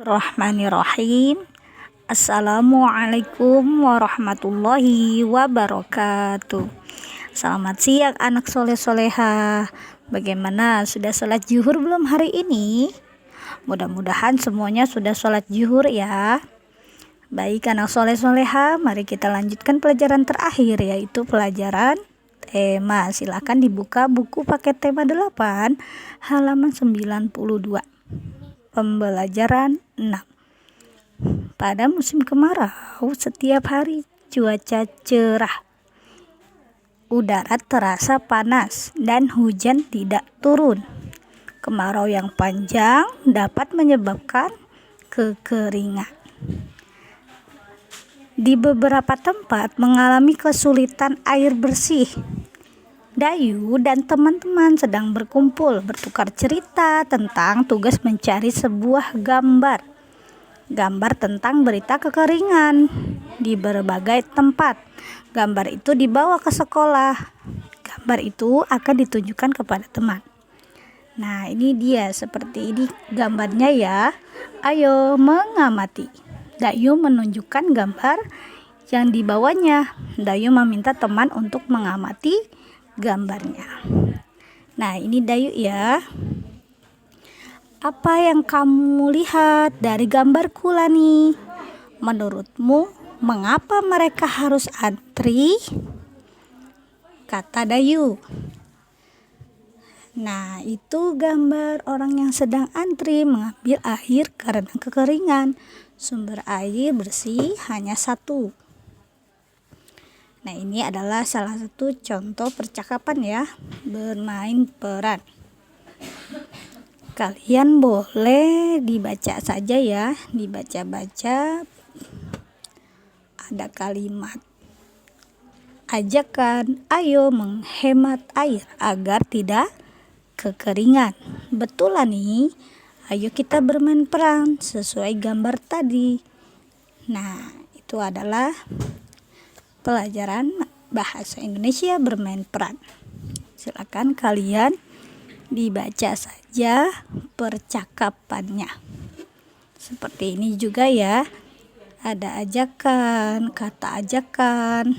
Bismillahirrahmanirrahim. Assalamualaikum warahmatullahi wabarakatuh. Selamat siang anak soleh-soleha. Bagaimana, sudah sholat zuhur belum hari ini? Mudah-mudahan semuanya sudah sholat zuhur ya. Baik anak soleh-soleha, mari kita lanjutkan pelajaran terakhir, yaitu pelajaran tema. Silahkan dibuka buku paket tema 8 halaman 92. Pembelajaran 6. Pada musim kemarau, setiap hari cuaca cerah. Udara terasa panas dan hujan tidak turun. Kemarau yang panjang dapat menyebabkan kekeringan. Di beberapa tempat mengalami kesulitan air bersih. Dayu dan teman-teman sedang berkumpul bertukar cerita tentang tugas mencari sebuah gambar tentang berita kekeringan di berbagai tempat. Gambar itu dibawa ke sekolah. Gambar itu akan ditunjukkan kepada teman. Nah, ini dia, seperti ini gambarnya ya. Ayo mengamati. Dayu menunjukkan gambar yang dibawanya. Dayu meminta teman untuk mengamati gambarnya. Nah, ini Dayu ya. Apa yang kamu lihat dari gambarku, Lani? Menurutmu mengapa mereka harus antri? Kata Dayu. Nah, itu gambar orang yang sedang antri mengambil air karena kekeringan. Sumber air bersih hanya satu. Nah, ini adalah salah satu contoh percakapan ya, bermain peran. Kalian boleh dibaca saja ya, dibaca-baca. Ada kalimat ajakan, ayo menghemat air agar tidak kekeringan. Betul nih, ayo kita bermain peran sesuai gambar tadi. Nah, itu adalah pelajaran bahasa Indonesia bermain peran. Silakan kalian dibaca saja percakapannya. Seperti ini juga ya. Ada ajakan, kata ajakan.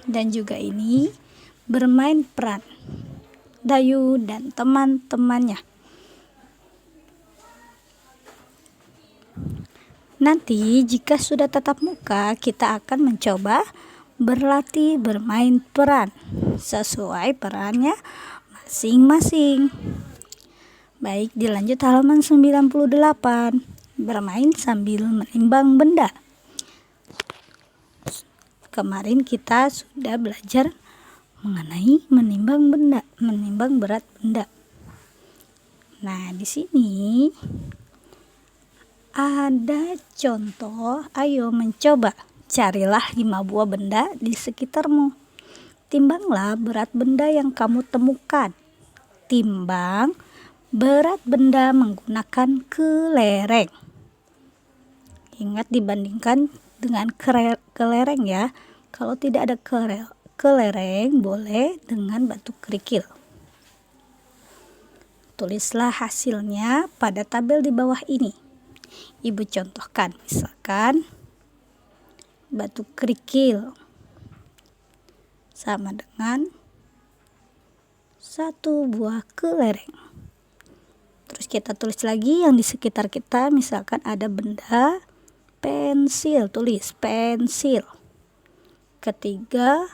Dan juga ini bermain peran. Dayu dan teman-temannya. Nanti jika sudah tatap muka, kita akan mencoba berlatih bermain peran sesuai perannya masing-masing. Baik, dilanjut halaman 98. Bermain sambil menimbang benda. Kemarin kita sudah belajar mengenai menimbang benda, menimbang berat benda. Nah, di sini ada contoh, ayo mencoba. Carilah 5 buah benda di sekitarmu. Timbanglah berat benda yang kamu temukan. Timbang berat benda menggunakan kelereng. Ingat, dibandingkan dengan kelereng ya. Kalau tidak ada kelereng, boleh dengan batu kerikil. Tulislah hasilnya pada tabel di bawah ini. Ibu contohkan, misalkan batu kerikil sama dengan 1 buah kelereng. Terus kita tulis lagi yang di sekitar kita, misalkan ada benda pensil, tulis pensil. Ketiga,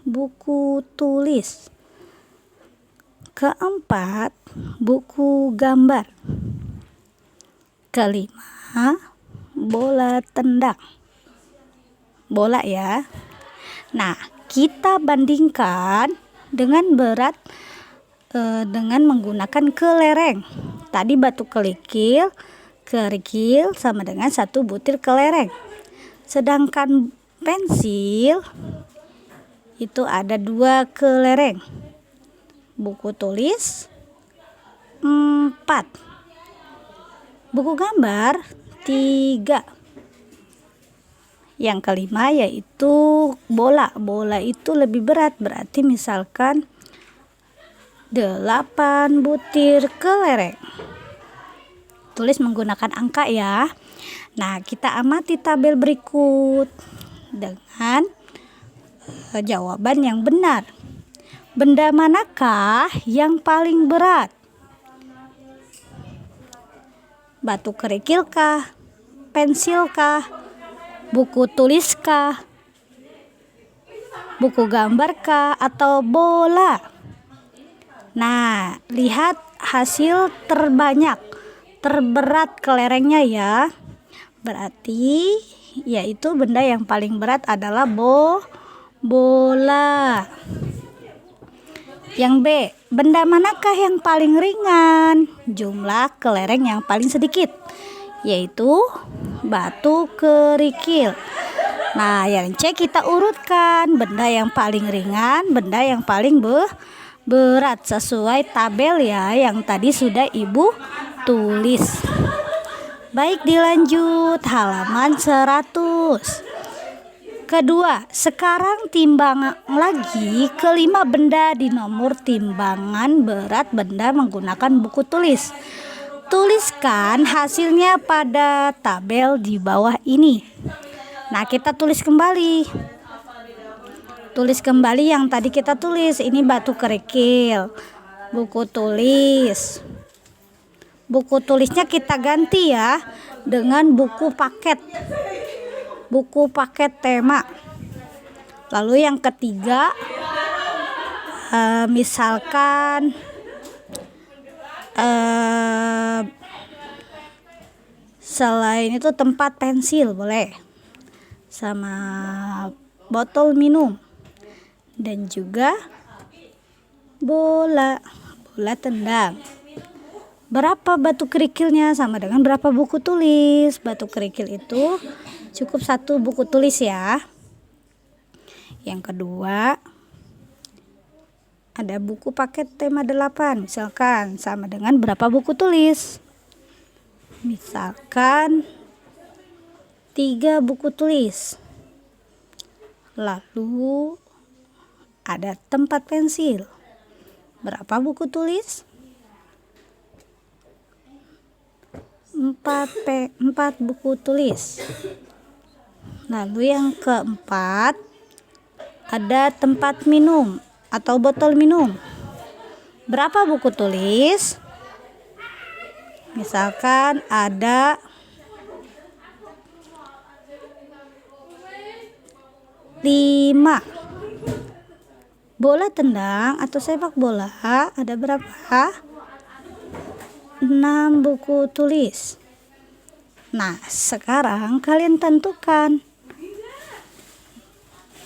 buku tulis. Keempat, buku gambar. Kelima, bola tendang. Bola ya. Nah, kita bandingkan dengan berat dengan menggunakan kelereng. Tadi batu kerikil sama dengan 1 butir kelereng. Sedangkan pensil itu ada 2 kelereng. Buku tulis 4. Buku gambar 3. Yang kelima yaitu bola. Bola itu lebih berat, berarti misalkan 8 butir kelereng. tulis menggunakan angka ya. Nah, kita amati tabel berikut dengan jawaban yang benar. Benda manakah yang paling berat? Batu kerikil kah? Pensil kah? Buku tulis kah? Buku gambar kah? Atau bola? Nah, lihat hasil terbanyak, terberat kelerengnya ya. Berarti yaitu benda yang paling berat adalah bola. Yang B, benda manakah yang paling ringan? Jumlah kelereng yang paling sedikit, yaitu batu kerikil. Nah, yang C kita urutkan, benda yang paling ringan, benda yang paling berat sesuai tabel ya yang tadi sudah Ibu tulis. Baik, dilanjut halaman 100. Kedua, sekarang timbang lagi kelima benda di nomor timbangan berat benda menggunakan buku tulis. Tuliskan hasilnya pada tabel di bawah ini. Nah, kita tulis kembali. Tulis kembali yang tadi kita tulis. Ini batu kerikil, buku tulis. Buku tulisnya kita ganti ya dengan buku paket. Buku paket tema. Lalu yang ketiga, misalkan selain itu tempat pensil boleh, sama botol minum, dan juga bola tendang. Berapa batu kerikilnya sama dengan berapa buku tulis. Batu kerikil itu cukup 1 buku tulis ya. Yang kedua, ada buku paket tema 8, misalkan sama dengan berapa buku tulis. Misalkan 3 buku tulis. Lalu ada tempat pensil. Berapa buku tulis? 4 buku tulis. Lalu yang keempat, ada tempat minum atau botol minum. Berapa buku tulis? Misalkan ada 5. Bola tendang atau sepak bola ada berapa? 6 buku tulis. Nah, sekarang kalian tentukan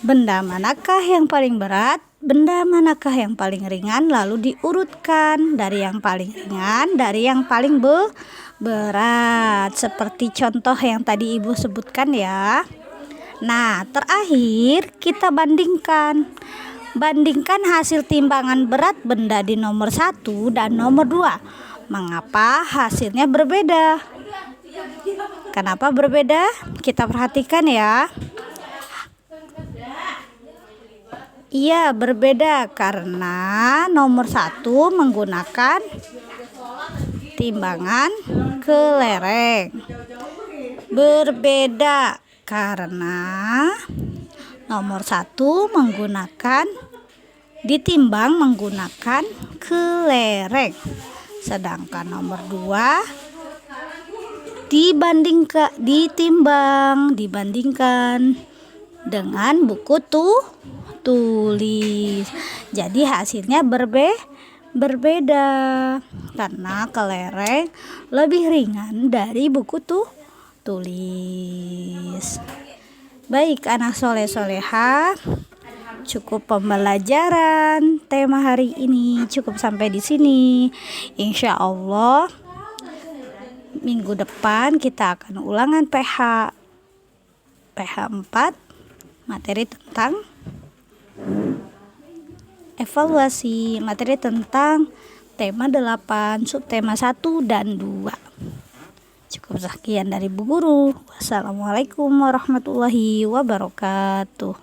benda manakah yang paling berat, benda manakah yang paling ringan, lalu diurutkan dari yang paling ringan dari yang paling berat, seperti contoh yang tadi Ibu sebutkan ya. Nah, terakhir kita bandingkan hasil timbangan berat benda di nomor 1 dan nomor 2. Mengapa hasilnya berbeda? Kenapa berbeda? Kita perhatikan ya. Iya, berbeda karena nomor 1 menggunakan timbangan kelereng. Berbeda karena nomor 1 ditimbang menggunakan kelereng. Sedangkan nomor 2 dibandingkan dengan buku tulis. Jadi hasilnya berbeda karena kelereng lebih ringan dari buku tulis. Baik anak soleh-soleha, cukup pembelajaran tema hari ini, cukup sampai di sini. Insya Allah minggu depan kita akan ulangan PH 4, materi tentang evaluasi, materi tentang tema 8, subtema 1 dan 2. Cukup sekian dari Bu Guru. Wassalamualaikum warahmatullahi wabarakatuh.